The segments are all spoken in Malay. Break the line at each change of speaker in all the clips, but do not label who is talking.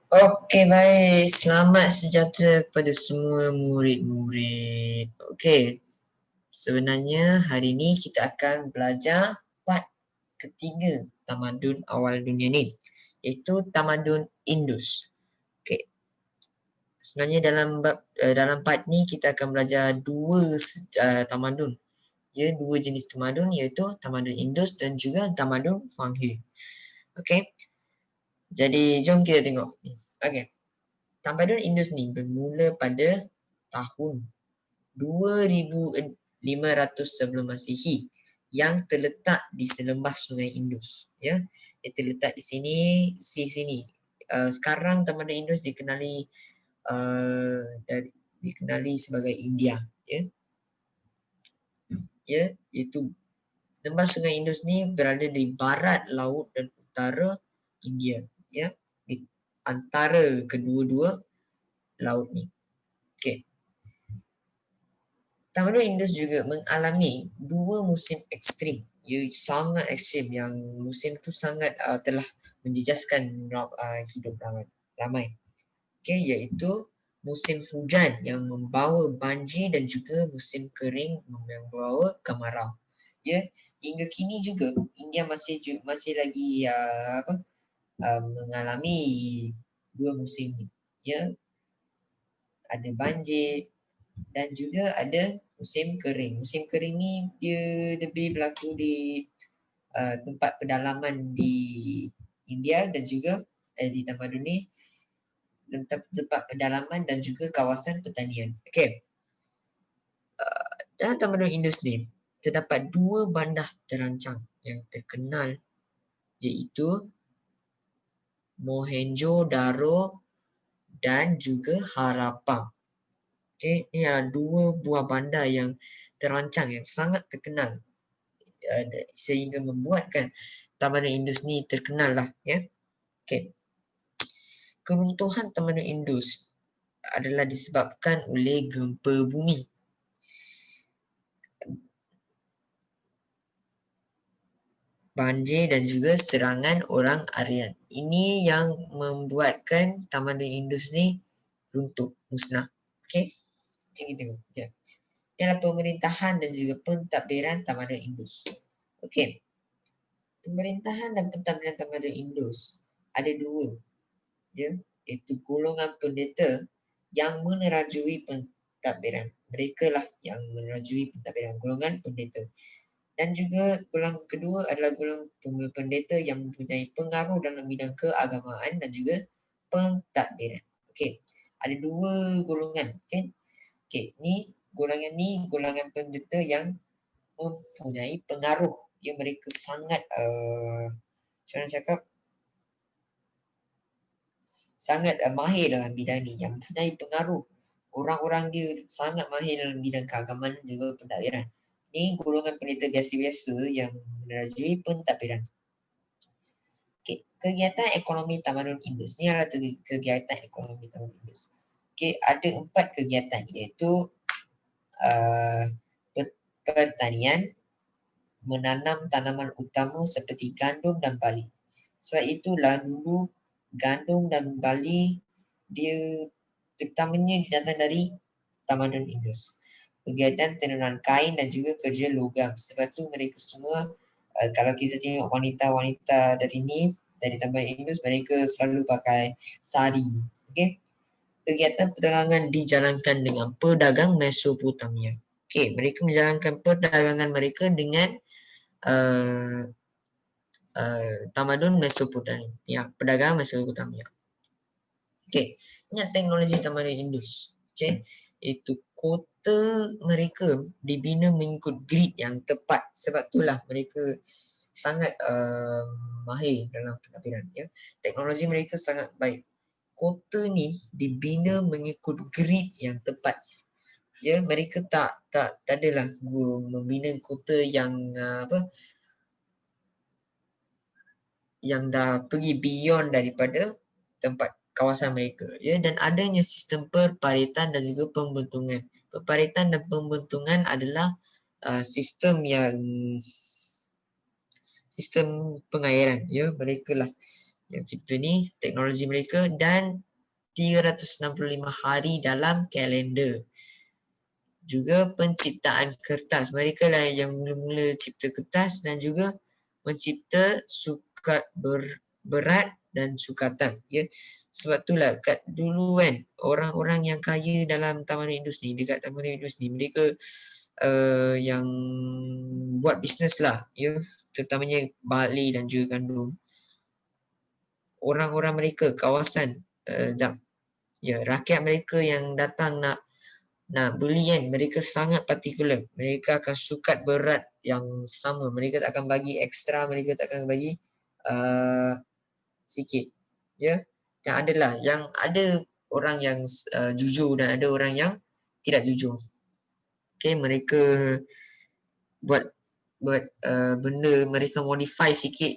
Okey, baik. Selamat sejahtera kepada semua murid-murid. Okey, sebenarnya hari ini kita akan belajar part ketiga tamadun awal dunia ni, iaitu tamadun Indus. Okey, sebenarnya dalam part ni kita akan belajar tamadun. Ya, dua jenis tamadun iaitu tamadun Indus dan juga tamadun Huang He. Okey, jadi jom kita tengok ni. Okey. Tamadun Indus ni bermula pada tahun 2500 sebelum Masihi yang terletak di selembah Sungai Indus. Ya, dia terletak di sini. Sekarang Tamadun Indus dikenali sebagai India. Ya, itu selembah Sungai Indus ni berada di barat laut dan utara India. Ya, di antara kedua-dua laut ni. Okey. Tamadun Indus juga mengalami dua musim ekstrim. Sangat ekstrim, yang musim tu sangat telah menjejaskan hidup ramai. Okey, iaitu musim hujan yang membawa banjir dan juga musim kering yang membawa kemarau. Ya, hingga kini juga India masih lagi mengalami dua musim ni. Ya, ada banjir dan juga ada musim kering. Musim kering ni dia lebih berlaku di tempat pedalaman di India dan juga di tamadun ni, tempat pedalaman dan juga kawasan pertanian. Okey. Dalam tamadun Indus ni terdapat dua bandar terancang yang terkenal, iaitu Mohenjo-daro dan juga Harappa. Okey, ini adalah dua buah bandar yang terancang yang sangat terkenal, sehingga membuatkan tamadun Indus ni terkenal lah, ya. Okey. Keruntuhan tamadun Indus adalah disebabkan oleh gempa bumi. Banjir dan juga serangan orang Aryan. Ini yang membuatkan tamadun Indus ni runtuh, musnah. Okey. Macam kita tengok. Ya. Ialah pemerintahan dan juga pentadbiran tamadun Indus. Okey. Pemerintahan dan pentadbiran tamadun Indus ada dua. Ya, iaitu golongan pendeta yang menerajui pentadbiran. Mereka lah yang menerajui pentadbiran, golongan pendeta. Dan juga golongan kedua adalah golongan pendeta yang mempunyai pengaruh dalam bidang keagamaan dan juga pentadbiran. Okey, ada dua golongan, kan? Okey, golongan pendeta yang mempunyai pengaruh. Ya, mereka sangat macam mana cakap, sangat mahir dalam bidang ni, yang mempunyai pengaruh. Orang-orang dia sangat mahir dalam bidang keagamaan dan juga pentadbiran. Ini golongan pendeta biasa-biasa yang menerajui pentadbiran. Okay. Kegiatan ekonomi tamadun Indus. Ini adalah kegiatan ekonomi tamadun Indus. Okay. Ada 4 kegiatan, iaitu pertanian, menanam tanaman utama seperti gandum dan barley. Sebab itulah dulu gandum dan barley dia terutamanya datang dari tamadun Indus. Kegiatan tenunan kain dan juga kerja logam. Sebab tu mereka semua, kalau kita tengok wanita-wanita dari tamadun Indus, mereka selalu pakai sari. Okay? Kegiatan perdagangan dijalankan dengan pedagang Mesopotamia. Okay, mereka menjalankan perdagangan mereka dengan tamadun Mesopotamia, pedagang Mesopotamia. Okey, ingat teknologi tamadun Indus. Okey, itu kota mereka dibina mengikut grid yang tepat. Sebab itulah mereka sangat mahir dalam pentadbiran, ya. Teknologi mereka sangat baik. Kota ni dibina mengikut grid yang tepat. Ya, mereka tak adalah membina kota yang yang dah pergi beyond daripada tempat kawasan mereka, ya. Dan adanya sistem perparitan dan juga pembentungan. Perparitan dan pembentungan adalah sistem pengairan, ya. Mereka lah yang cipta ni, teknologi mereka, dan 365 hari dalam kalender. Juga penciptaan kertas. Mereka lah yang mula-mula cipta kertas dan juga mencipta sukat berat dan sukatan. Ya. Sebab itulah kat dulu kan, orang-orang yang kaya dalam Tamadun Indus ni, dekat Tamadun Indus ni, mereka yang buat bisnes lah. Ya. Terutamanya Bali dan juga Gandum. Orang-orang mereka, kawasan, rakyat mereka yang datang nak beli kan, mereka sangat particular. Mereka akan sukat berat yang sama. Mereka tak akan bagi ekstra, mereka tak akan bagi sikit. Ya. Dan adalah yang ada orang yang jujur dan ada orang yang tidak jujur. Okay, mereka buat benda, mereka modify sikit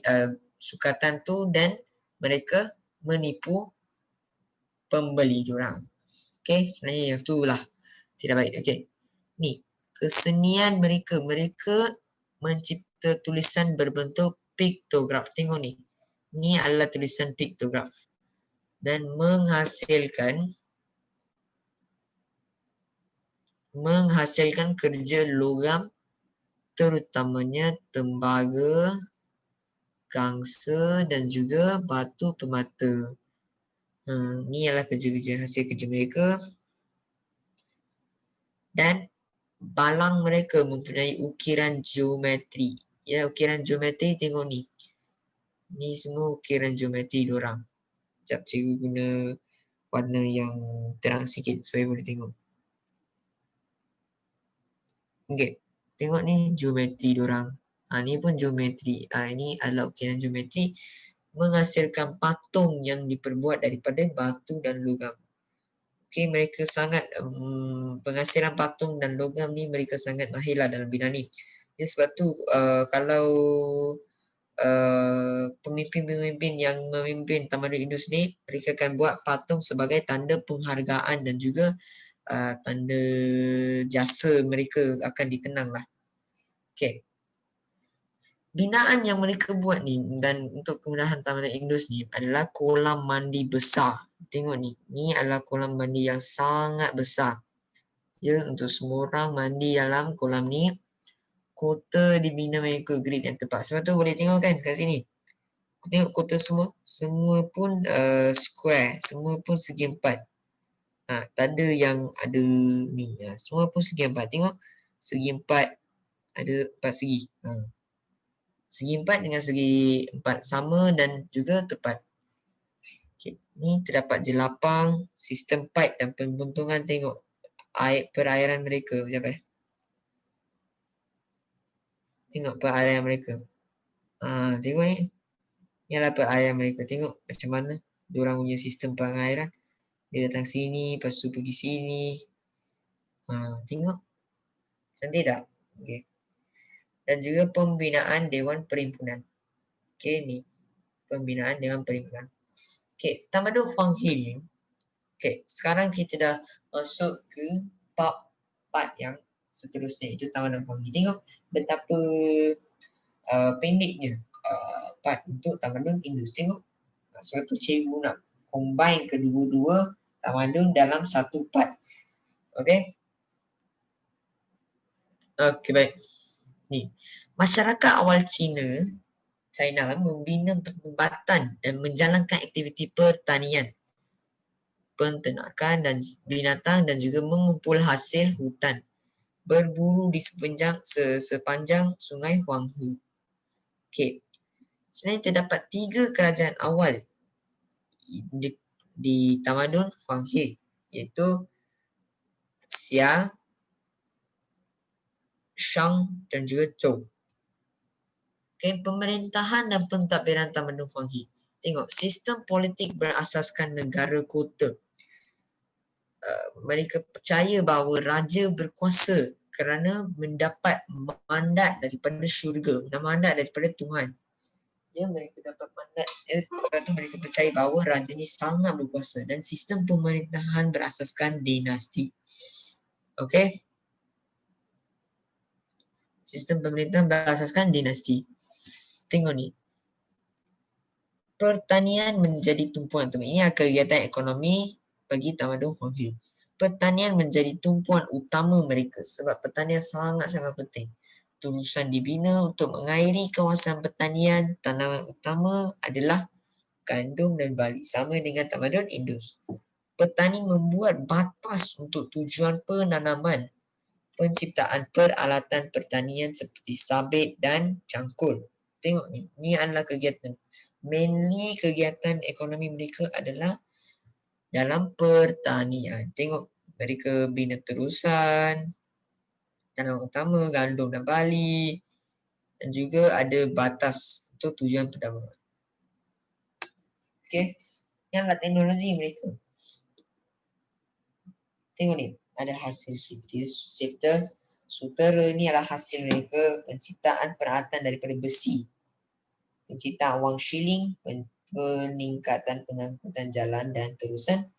sukatan tu dan mereka menipu pembeli diorang. Okay, sebenarnya yang tu lah tidak baik. Okay. Ni, kesenian mereka. Mereka mencipta tulisan berbentuk piktograf. Tengok ni. Ni adalah tulisan piktograf. Dan menghasilkan kerja logam, terutamanya tembaga, gangsa dan juga batu permata. Ni adalah hasil kerja mereka. Dan balang mereka mempunyai ukiran geometri. Ya, ukiran geometri tengok ni. Ni semua ukiran geometri diorang. Sekejap cikgu guna warna yang terang sikit supaya boleh tengok. Okay. Tengok ni geometri diorang. Ni pun geometri. Ini adalah ukiran geometri menghasilkan patung yang diperbuat daripada batu dan logam. Okay, mereka sangat penghasilan patung dan logam ni mereka sangat mahirlah dalam bidang ni. Ya, sebab tu kalau pemimpin-pemimpin yang memimpin Tamadun Indus ni, mereka akan buat patung sebagai tanda penghargaan dan juga tanda jasa mereka akan dikenang lah. Okay. Binaan yang mereka buat ni dan untuk kemudahan Tamadun Indus ni adalah kolam mandi besar. Tengok ni. Ni adalah kolam mandi yang sangat besar. Ya, untuk semua orang mandi dalam kolam ni. Kota dibina mengikut grid yang tepat. Sebab tu boleh tengok kan kat sini. Tengok kota semua pun square. Semua pun segi empat. Tak ada yang ada ni. Semua pun segi empat. Tengok segi empat. Ada empat segi. Segi empat dengan segi empat sama dan juga tepat. Okay. Ni terdapat jelapang, sistem pipe dan pembuntungan. Tengok perairan mereka. Sekejap Tengok perairan mereka. Tengok ni. Ni adalah perairan mereka. Tengok macam mana diorang punya sistem pengairan. Dia datang sini, lepas tu pergi sini. Tengok. Cantik tak? Okay. Dan juga pembinaan Dewan Perhimpunan. Okay, ni. Pembinaan Dewan Perhimpunan. Okay, Tamadun Huang He ni. Okay, sekarang kita dah masuk ke part yang seterusnya. Itu Tamadun Huang He. Tengok betapa pendeknya part untuk Tamadun Indus. Tengok. Sebab tu cikgu nak combine kedua-dua tamadun dalam satu part. Okay. Okay, baik. Ni. Masyarakat awal China membina perubatan dan menjalankan aktiviti pertanian, penternakan dan binatang dan juga mengumpul hasil hutan. Berburu di sepanjang sungai Huanghe. Okay. Sebenarnya terdapat 3 kerajaan awal di Tamadun Huanghe, iaitu Xia, Shang dan juga Zhou. Okay, pemerintahan dan pentadbiran Tamadun Huanghe. Tengok, sistem politik berasaskan negara kota. Mereka percaya bahawa raja berkuasa kerana mendapat mandat daripada syurga, mandat daripada Tuhan. Ya, mereka dapat mandat. Sebab tu mereka percaya bahawa raja ni sangat berkuasa dan sistem pemerintahan berasaskan dinasti. Okay. Sistem pemerintahan berasaskan dinasti. Tengok ni. Pertanian menjadi tumpuan utama. Ini adalah kegiatan ekonomi bagi tamadun Huanghe. Pertanian menjadi tumpuan utama mereka sebab pertanian sangat-sangat penting. Turusan dibina untuk mengairi kawasan pertanian. Tanaman utama adalah gandum dan barley, sama dengan tamadun Indus. Petani membuat batas untuk tujuan penanaman, penciptaan peralatan pertanian seperti sabit dan cangkul. Tengok ni, ni adalah kegiatan. Mainly kegiatan ekonomi mereka adalah dalam pertanian. Tengok, mereka bina terusan, tanaman utama, gandum dan barley, dan juga ada batas untuk tujuan perdagangan. Okey, ni adalah teknologi mereka. Tengok ni, ada hasil sektor sutera, ni adalah hasil mereka penciptaan peralatan daripada besi, penciptaan wang shilling, peningkatan pengangkutan jalan dan terusan,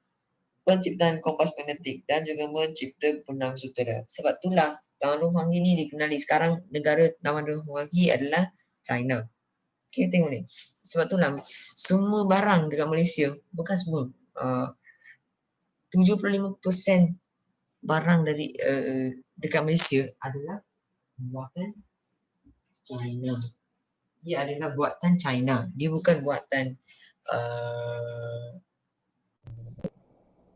penciptaan kompas magnetik dan juga mencipta benang sutera. Sebab itulah Tamadun Huanghe ni dikenali sekarang negara Tamadun Huanghe adalah China. Okay, tengok ni. Sebab itulah semua barang dekat Malaysia, bukan semua, 75% barang dari dekat Malaysia adalah buatan China. Dia adalah buatan China. Dia bukan buatan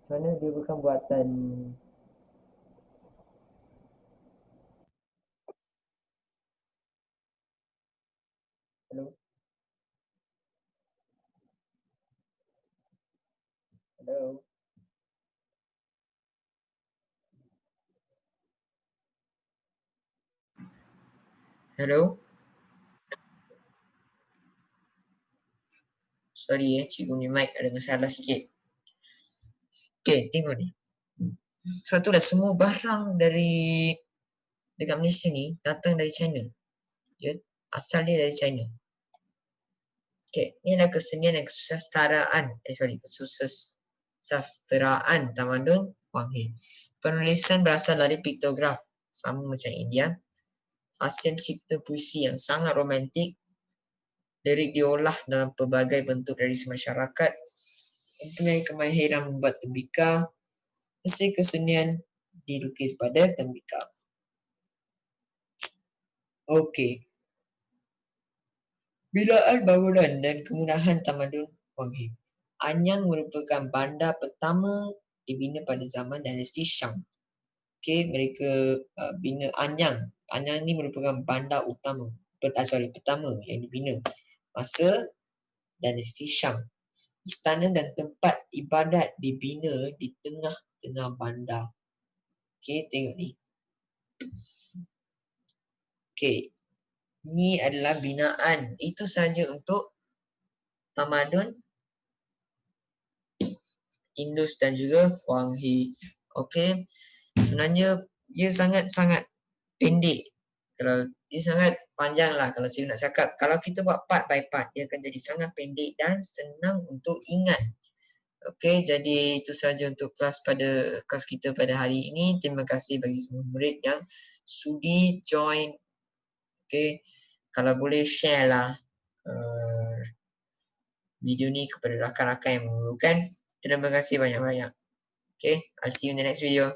mana dia bukan buatan hello hello hello. Sorry cikgu ni mic ada masalah sikit. Okay, tengok ni. Sebab tu lah semua barang dari dekat Malaysia ni datang dari China. Ya, asal dia dari China. Okay, ni adalah kesenian dan kesusastraan Tamadun Huanghe. Penulisan berasal dari piktograf, sama macam India. Hasil cipta puisi yang sangat romantik. Lirik diolah dalam pelbagai bentuk dari masyarakat. Mempunyai kemahiran membuat tembika. Hasil kesenian dilukis pada tembika. Okey. Binaan bangunan dan kemudahan Tamadun Huanghe. Anyang merupakan bandar pertama dibina pada zaman dinasti Shang. Okey, mereka bina Anyang. Anyang ni merupakan bandar utama, pertama yang dibina masa dinasti Shang. Istana dan tempat ibadat dibina di tengah-tengah bandar. Okey, tengok ni. Okey. Ni adalah binaan. Itu saja untuk Tamadun Indus dan juga Huanghe. Okey. Sebenarnya ia sangat-sangat pendek. Kalau dia sangat panjang lah kalau saya nak cakap. Kalau kita buat part by part, dia akan jadi sangat pendek dan senang untuk ingat. Okey, jadi itu saja untuk kelas kita pada hari ini. Terima kasih bagi semua murid yang sudi join. Okey, kalau boleh share lah video ni kepada rakan-rakan yang memerlukan. Terima kasih banyak-banyak. Okay, I'll see you in the next video.